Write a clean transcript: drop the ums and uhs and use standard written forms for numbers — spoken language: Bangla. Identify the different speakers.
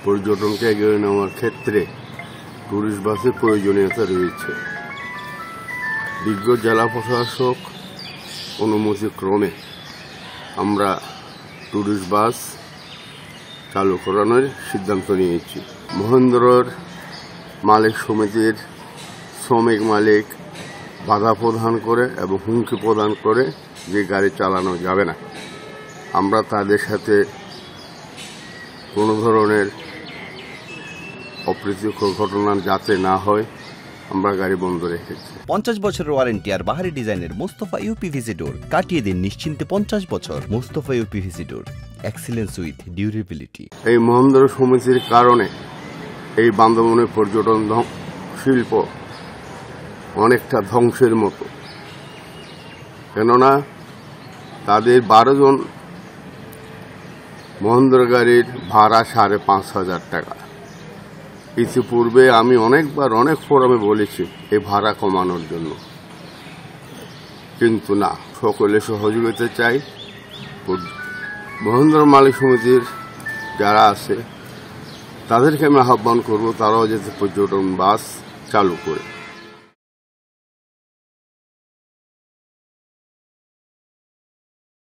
Speaker 1: পর্যটনকে এগিয়ে নেওয়ার ক্ষেত্রে ট্যুরিস্ট বাসের প্রয়োজনীয়তা রয়েছে। বিজ্ঞ জেলা প্রশাসক অনুমতিক্রমে আমরা ট্যুরিস্ট বাস চালু করানোর সিদ্ধান্ত নিয়েছি। মহেন্দ্রর মালিক সমিতির শ্রমিক মালিক বাধা প্রদান করে এবং হুমকি প্রদান করে যে গাড়ি চালানো যাবে না, আমরা তাদের সাথে কোনো ধরনের অপ্রীতিকর ঘটনা যাতে না হয় আমরা গাড়ি বন্ধ রেখেছি।
Speaker 2: 50 বছরের ওয়ারেন্টি আর বাহারি ডিজাইনের মুস্তফা ইউপিভিসি ডোর, কাটিয়ে দিন নিশ্চিন্তে 50 বছর। Mustafa uPVC door, excellence with durability.
Speaker 1: এই মহেন্দ্র সমিতির কারণে এই বান্দরবনের পর্যটন শিল্প অনেকটা ধ্বংসের মতো, কেননা তাদের 12 জন মহেন্দ্র গাড়ির ভাড়া 5,500 টাকা। ইতিপূর্বে আমি অনেকবার অনেক ফোরামে বলেছি এই ভাড়া কমানোর জন্য, কিন্তু না, সকলে সহযোগিতা চাই। মহেন্দ্র মালিক সমিতির যারা আছে তাদেরকে আমি আহ্বান করব তারাও যাতে পর্যটন বাস চালু করে।